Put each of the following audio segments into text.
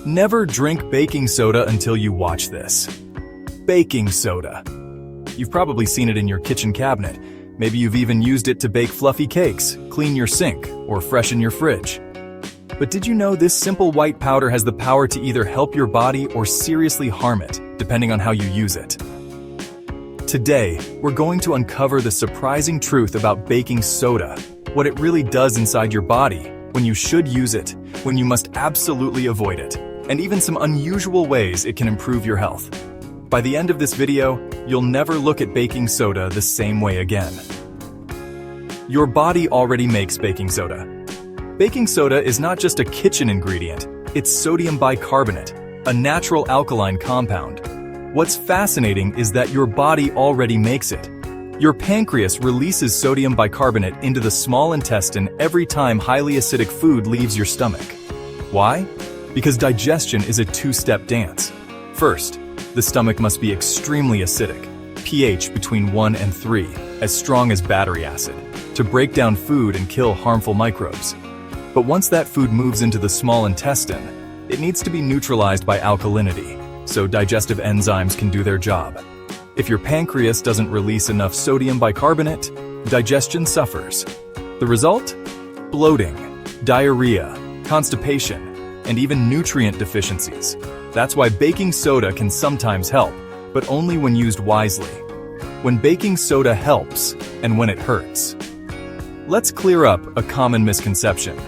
Never drink baking soda until you watch this. Baking soda. You've probably seen it in your kitchen cabinet. Maybe you've even used it to bake fluffy cakes, clean your sink, or freshen your fridge. But did you know this simple white powder has the power to either help your body or seriously harm it, depending on how you use it? Today, we're going to uncover the surprising truth about baking soda, what it really does inside your body, when you should use it, when you must absolutely avoid it, and even some unusual ways it can improve your health. By the end of this video, you'll never look at baking soda the same way again. Your body already makes baking soda. Baking soda is not just a kitchen ingredient, it's sodium bicarbonate, a natural alkaline compound. What's fascinating is that your body already makes it. Your pancreas releases sodium bicarbonate into the small intestine every time highly acidic food leaves your stomach. Why? Because digestion is a two-step dance. First, the stomach must be extremely acidic, pH between 1 and 3, as strong as battery acid, to break down food and kill harmful microbes. But once that food moves into the small intestine, it needs to be neutralized by alkalinity, so digestive enzymes can do their job. If your pancreas doesn't release enough sodium bicarbonate, digestion suffers. The result? Bloating, diarrhea, constipation, and even nutrient deficiencies. That's why baking soda can sometimes help, but only when used wisely. When baking soda helps, and when it hurts. Let's clear up a common misconception.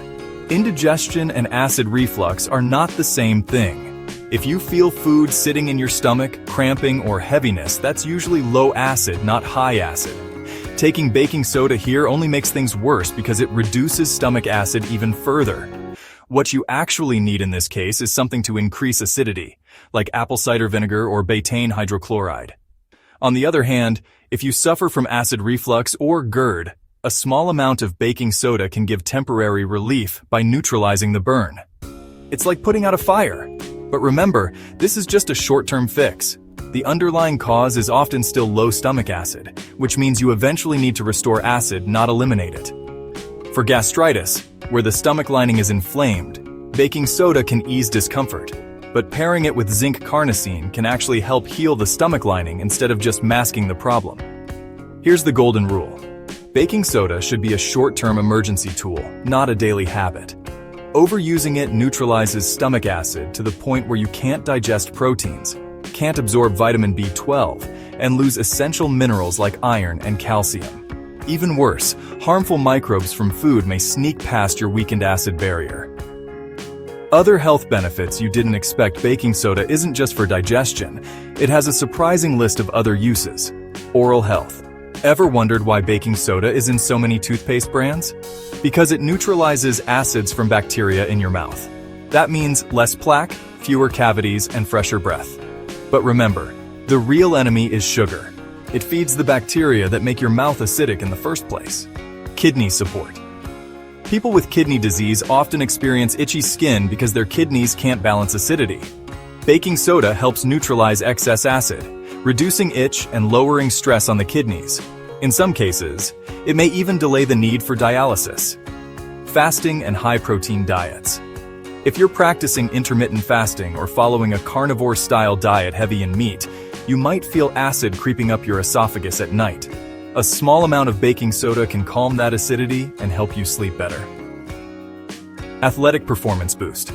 Indigestion and acid reflux are not the same thing. If you feel food sitting in your stomach, cramping, or heaviness, that's usually low acid, not high acid. Taking baking soda here only makes things worse because it reduces stomach acid even further. What you actually need in this case is something to increase acidity, like apple cider vinegar or betaine hydrochloride. On the other hand, if you suffer from acid reflux or GERD, a small amount of baking soda can give temporary relief by neutralizing the burn. It's like putting out a fire. But remember, this is just a short-term fix. The underlying cause is often still low stomach acid, which means you eventually need to restore acid, not eliminate it. For gastritis, where the stomach lining is inflamed, baking soda can ease discomfort, but pairing it with zinc carnosine can actually help heal the stomach lining instead of just masking the problem. Here's the golden rule. Baking soda should be a short-term emergency tool, not a daily habit. Overusing it neutralizes stomach acid to the point where you can't digest proteins, can't absorb vitamin B12, and lose essential minerals like iron and calcium. Even worse, harmful microbes from food may sneak past your weakened acid barrier. Other health benefits you didn't expect. Baking soda isn't just for digestion, it has a surprising list of other uses. Oral health. Ever wondered why baking soda is in so many toothpaste brands? Because it neutralizes acids from bacteria in your mouth. That means less plaque, fewer cavities, and fresher breath. But remember, the real enemy is sugar. It feeds the bacteria that make your mouth acidic in the first place. Kidney support. People with kidney disease often experience itchy skin because their kidneys can't balance acidity. Baking soda helps neutralize excess acid, reducing itch and lowering stress on the kidneys. In some cases, it may even delay the need for dialysis. Fasting and high-protein diets. If you're practicing intermittent fasting or following a carnivore-style diet heavy in meat, you might feel acid creeping up your esophagus at night. A small amount of baking soda can calm that acidity and help you sleep better. Athletic performance boost.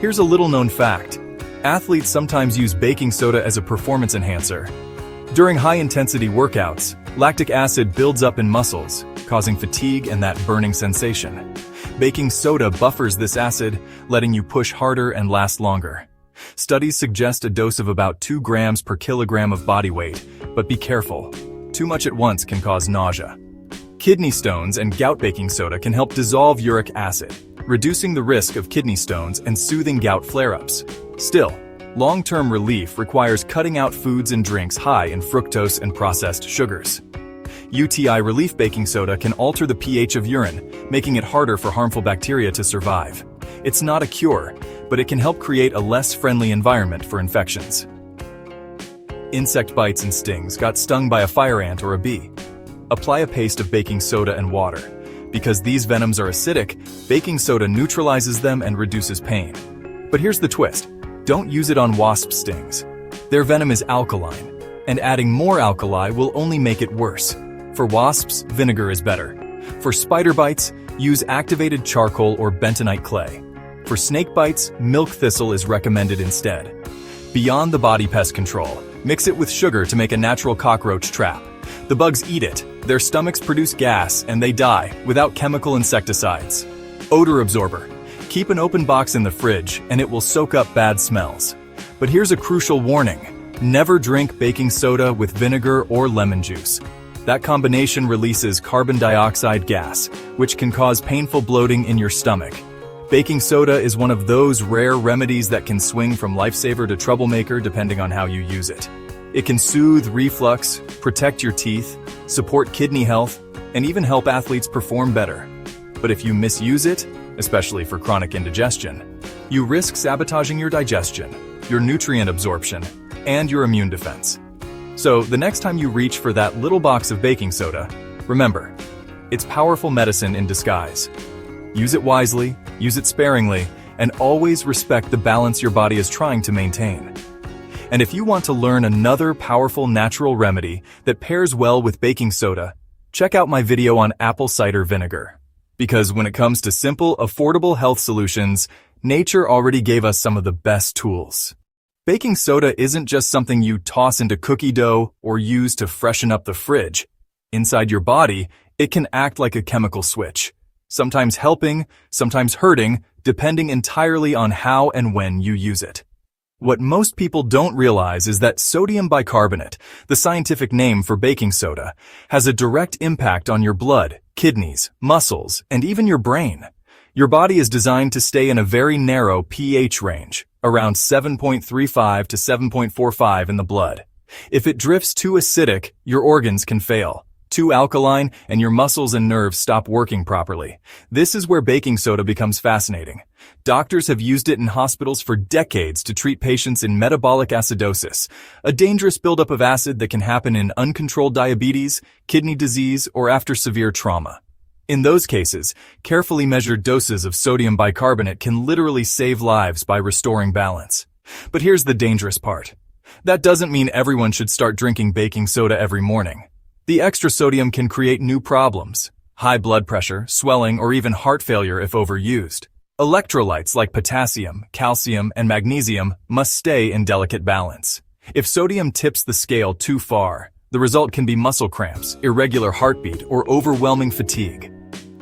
Here's a little-known fact. Athletes sometimes use baking soda as a performance enhancer. During high-intensity workouts, lactic acid builds up in muscles, causing fatigue and that burning sensation. Baking soda buffers this acid, letting you push harder and last longer. Studies suggest a dose of about 2 grams per kilogram of body weight, but be careful. Too much at once can cause nausea. Kidney stones and gout. Baking soda can help dissolve uric acid, reducing the risk of kidney stones and soothing gout flare-ups. Still, long-term relief requires cutting out foods and drinks high in fructose and processed sugars. UTI relief. Baking soda can alter the pH of urine, making it harder for harmful bacteria to survive. It's not a cure, but it can help create a less friendly environment for infections. Insect bites and stings. Got stung by a fire ant or a bee? Apply a paste of baking soda and water. Because these venoms are acidic, baking soda neutralizes them and reduces pain. But here's the twist. Don't use it on wasp stings. Their venom is alkaline, and adding more alkali will only make it worse. For wasps, vinegar is better. For spider bites, use activated charcoal or bentonite clay. For snake bites, milk thistle is recommended instead. Beyond the body pest control, mix it with sugar to make a natural cockroach trap. The bugs eat it, their stomachs produce gas, and they die without chemical insecticides. Odor absorber. Keep an open box in the fridge, and it will soak up bad smells. But here's a crucial warning. Never drink baking soda with vinegar or lemon juice. That combination releases carbon dioxide gas, which can cause painful bloating in your stomach. Baking soda is one of those rare remedies that can swing from lifesaver to troublemaker depending on how you use it. It can soothe reflux, protect your teeth, support kidney health, and even help athletes perform better. But if you misuse it, especially for chronic indigestion, you risk sabotaging your digestion, your nutrient absorption, and your immune defense. So the next time you reach for that little box of baking soda, remember, it's powerful medicine in disguise. Use it wisely, use it sparingly, and always respect the balance your body is trying to maintain. And if you want to learn another powerful natural remedy that pairs well with baking soda, check out my video on apple cider vinegar. Because when it comes to simple, affordable health solutions, nature already gave us some of the best tools. Baking soda isn't just something you toss into cookie dough or use to freshen up the fridge. Inside your body, it can act like a chemical switch, sometimes helping, sometimes hurting, depending entirely on how and when you use it. What most people don't realize is that sodium bicarbonate, the scientific name for baking soda, has a direct impact on your blood, kidneys, muscles, and even your brain. Your body is designed to stay in a very narrow pH range, around 7.35 to 7.45 in the blood. If it drifts too acidic, your organs can fail. Too alkaline, and your muscles and nerves stop working properly. This is where baking soda becomes fascinating. Doctors have used it in hospitals for decades to treat patients in metabolic acidosis, a dangerous buildup of acid that can happen in uncontrolled diabetes, kidney disease, or after severe trauma. In those cases, carefully measured doses of sodium bicarbonate can literally save lives by restoring balance. But here's the dangerous part. That doesn't mean everyone should start drinking baking soda every morning. The extra sodium can create new problems: high blood pressure, swelling, or even heart failure if overused. Electrolytes like potassium, calcium, and magnesium must stay in delicate balance. If sodium tips the scale too far, the result can be muscle cramps, irregular heartbeat, or overwhelming fatigue.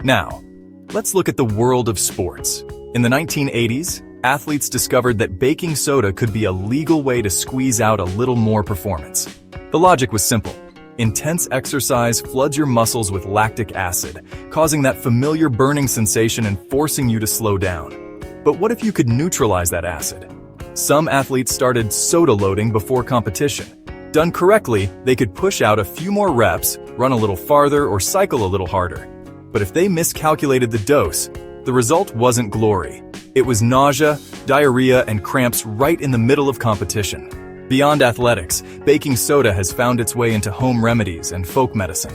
Now, let's look at the world of sports. In the 1980s, athletes discovered that baking soda could be a legal way to squeeze out a little more performance. The logic was simple. Intense exercise floods your muscles with lactic acid, causing that familiar burning sensation and forcing you to slow down. But what if you could neutralize that acid? Some athletes started soda loading before competition. Done correctly, they could push out a few more reps, run a little farther, or cycle a little harder. But if they miscalculated the dose, the result wasn't glory. It was nausea, diarrhea, and cramps right in the middle of competition. Beyond athletics, baking soda has found its way into home remedies and folk medicine.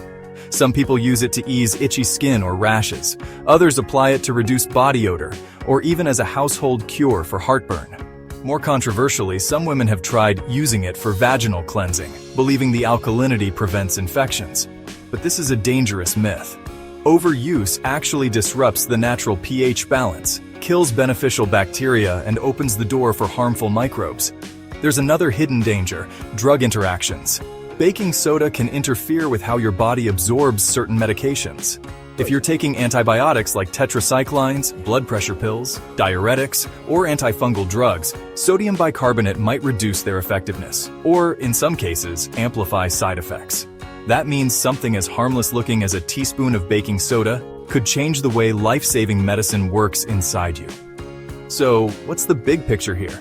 Some people use it to ease itchy skin or rashes. Others apply it to reduce body odor, or even as a household cure for heartburn. More controversially, some women have tried using it for vaginal cleansing, believing the alkalinity prevents infections. But this is a dangerous myth. Overuse actually disrupts the natural pH balance, kills beneficial bacteria, and opens the door for harmful microbes. There's another hidden danger: drug interactions. Baking soda can interfere with how your body absorbs certain medications. If you're taking antibiotics like tetracyclines, blood pressure pills, diuretics, or antifungal drugs, sodium bicarbonate might reduce their effectiveness, or, in some cases, amplify side effects. That means something as harmless looking as a teaspoon of baking soda could change the way life-saving medicine works inside you. So, what's the big picture here?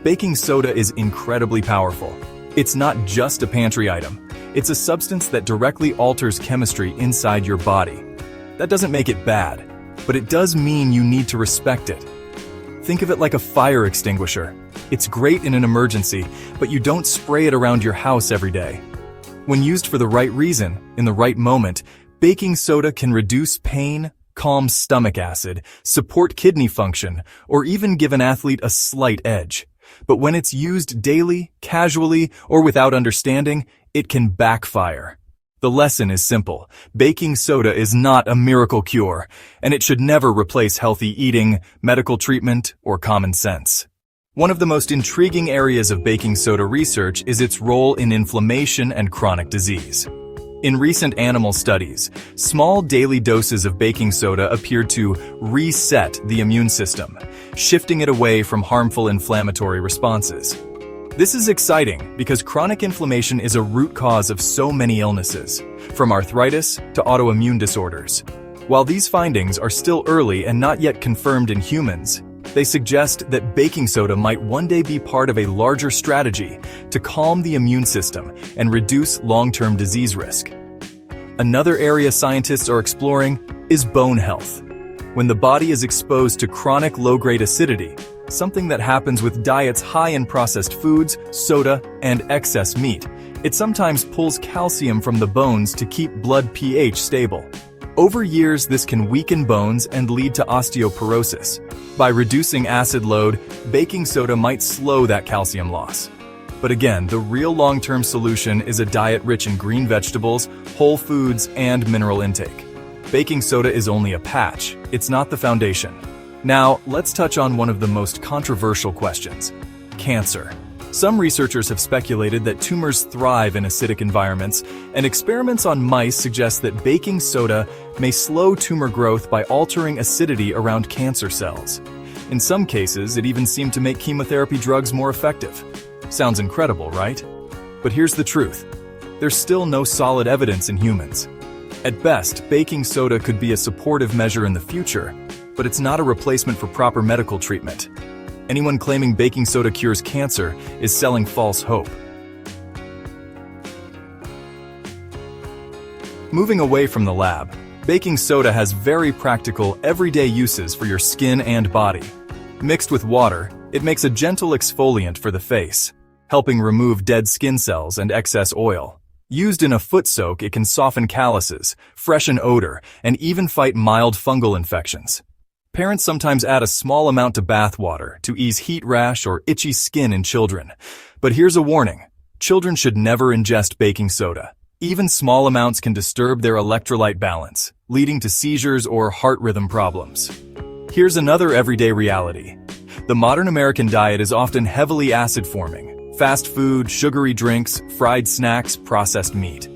Baking soda is incredibly powerful. It's not just a pantry item. It's a substance that directly alters chemistry inside your body. That doesn't make it bad, but it does mean you need to respect it. Think of it like a fire extinguisher. It's great in an emergency, but you don't spray it around your house every day. When used for the right reason, in the right moment, baking soda can reduce pain, calm stomach acid, support kidney function, or even give an athlete a slight edge. But when it's used daily, casually, or without understanding, it can backfire. The lesson is simple. Baking soda is not a miracle cure, and it should never replace healthy eating, medical treatment, or common sense. One of the most intriguing areas of baking soda research is its role in inflammation and chronic disease. In recent animal studies, small daily doses of baking soda appeared to reset the immune system, shifting it away from harmful inflammatory responses. This is exciting because chronic inflammation is a root cause of so many illnesses, from arthritis to autoimmune disorders. While these findings are still early and not yet confirmed in humans, they suggest that baking soda might one day be part of a larger strategy to calm the immune system and reduce long-term disease risk. Another area scientists are exploring is bone health. When the body is exposed to chronic low-grade acidity, something that happens with diets high in processed foods, soda, and excess meat, it sometimes pulls calcium from the bones to keep blood pH stable. Over years, this can weaken bones and lead to osteoporosis. By reducing acid load, baking soda might slow that calcium loss. But again, the real long-term solution is a diet rich in green vegetables, whole foods, and mineral intake. Baking soda is only a patch, it's not the foundation. Now, let's touch on one of the most controversial questions: cancer. Some researchers have speculated that tumors thrive in acidic environments, and experiments on mice suggest that baking soda may slow tumor growth by altering acidity around cancer cells. In some cases, it even seemed to make chemotherapy drugs more effective. Sounds incredible, right? But here's the truth. There's still no solid evidence in humans. At best, baking soda could be a supportive measure in the future, but it's not a replacement for proper medical treatment. Anyone claiming baking soda cures cancer is selling false hope. Moving away from the lab, baking soda has very practical, everyday uses for your skin and body. Mixed with water, it makes a gentle exfoliant for the face, helping remove dead skin cells and excess oil. Used in a foot soak, it can soften calluses, freshen odor, and even fight mild fungal infections. Parents sometimes add a small amount to bath water to ease heat rash or itchy skin in children. But here's a warning. Children should never ingest baking soda. Even small amounts can disturb their electrolyte balance, leading to seizures or heart rhythm problems. Here's another everyday reality. The modern American diet is often heavily acid-forming. Fast food, sugary drinks, fried snacks, processed meat.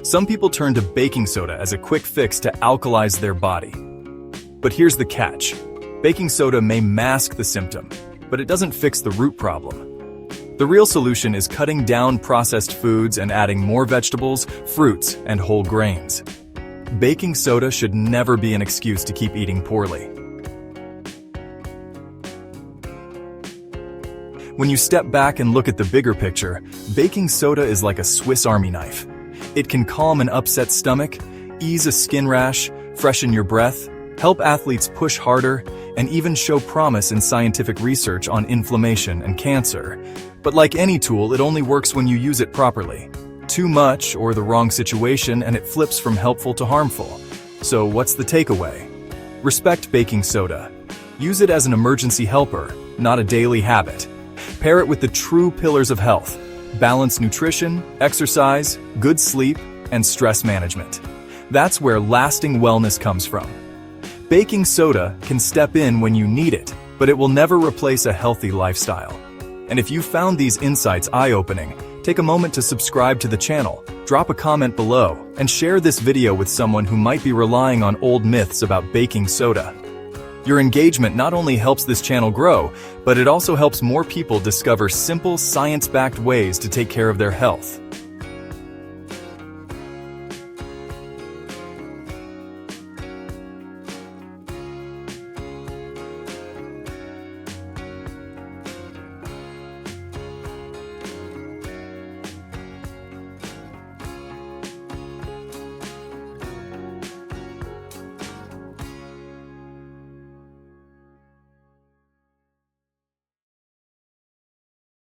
Some people turn to baking soda as a quick fix to alkalize their body. But here's the catch. Baking soda may mask the symptom, but it doesn't fix the root problem. The real solution is cutting down processed foods and adding more vegetables, fruits, and whole grains. Baking soda should never be an excuse to keep eating poorly. When you step back and look at the bigger picture, baking soda is like a Swiss Army knife. It can calm an upset stomach, ease a skin rash, freshen your breath, help athletes push harder, and even show promise in scientific research on inflammation and cancer. But like any tool, it only works when you use it properly. Too much or the wrong situation and it flips from helpful to harmful. So what's the takeaway? Respect baking soda. Use it as an emergency helper, not a daily habit. Pair it with the true pillars of health: balanced nutrition, exercise, good sleep, and stress management. That's where lasting wellness comes from. Baking soda can step in when you need it, but it will never replace a healthy lifestyle. And if you found these insights eye-opening, take a moment to subscribe to the channel, drop a comment below, and share this video with someone who might be relying on old myths about baking soda. Your engagement not only helps this channel grow, but it also helps more people discover simple, science-backed ways to take care of their health.